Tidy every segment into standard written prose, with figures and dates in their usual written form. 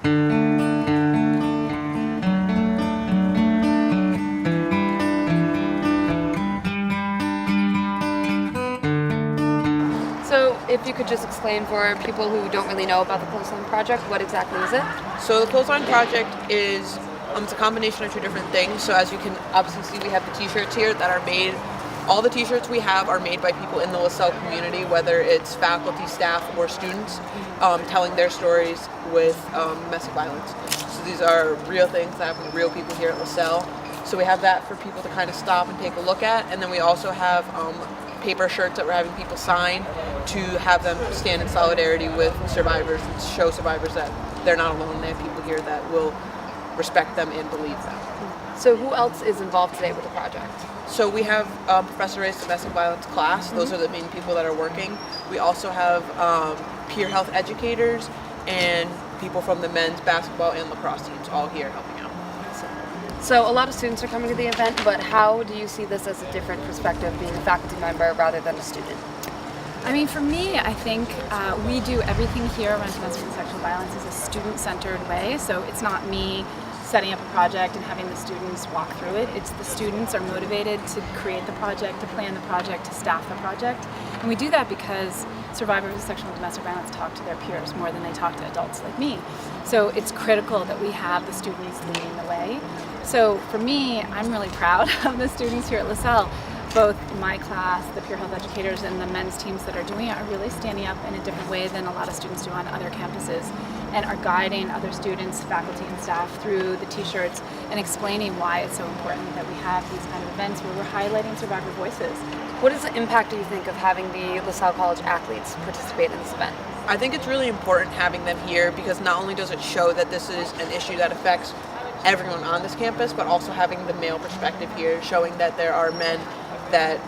So if you could just explain for people who don't really know about the Clothesline Project, what exactly is it? So the Clothesline Project is it's a combination of two different things. So as you can obviously see, we have the t-shirts here that are made. All the t-shirts we have are made by people in the LaSalle community, whether it's faculty, staff, or students, telling their stories with domestic violence. So these are real things that happen to real people here at LaSalle. So we have that for people to kind of stop and take a look at. And then we also have paper shirts that we're having people sign to have them stand in solidarity with survivors and show survivors that they're not alone. They have people here that will respect them and believe them. So who else is involved today with the project? So we have Professor Ray's domestic violence class. Those are the main people that are working. We also have peer health educators and people from the men's basketball and lacrosse teams all here helping out. So a lot of students are coming to the event, but how do you see this as a different perspective, being a faculty member rather than a student? I mean, for me, I think we do everything here around domestic and sexual violence in a student-centered way. So it's not me setting up a project and having the students walk through it. It's the students are motivated to create the project, to plan the project, to staff the project. And we do that because survivors of sexual and domestic violence talk to their peers more than they talk to adults like me. So it's critical that we have the students leading the way. So for me, I'm really proud of the students here at LaSalle. Both my class, the peer health educators, and the men's teams that are doing it are really standing up in a different way than a lot of students do on other campuses, and are guiding other students, faculty, and staff through the t-shirts and explaining why it's so important that we have these kind of events where we're highlighting survivor voices. What is the impact, do you think, of having the LaSalle College athletes participate in this event? I think it's really important having them here because not only does it show that this is an issue that affects everyone on this campus, but also having the male perspective here, showing that there are men that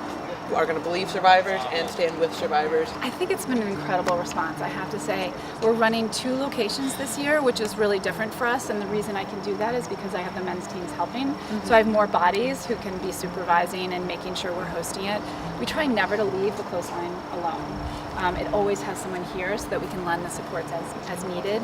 are going to believe survivors and stand with survivors. I think it's been an incredible response, I have to say. We're running 2 locations this year, which is really different for us, and the reason I can do that is because I have the men's teams helping. So I have more bodies who can be supervising and making sure we're hosting it. We try never to leave the clothesline alone. It always has someone here so that we can lend the supports as needed.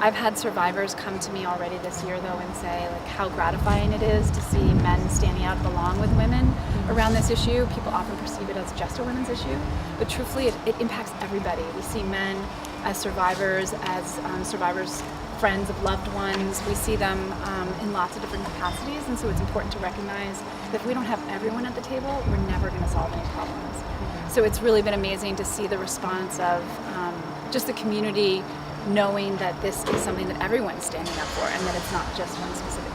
I've had survivors come to me already this year though and say like how gratifying it is to see men standing out along with women around this issue. People often perceive it as just a women's issue, but truthfully it impacts everybody. We see men as survivors friends of loved ones. We see them in lots of different capacities, and so it's important to recognize that if we don't have everyone at the table, we're never going to solve any problems. So it's really been amazing to see the response of just the community knowing that this is something that everyone's standing up for and that it's not just one specific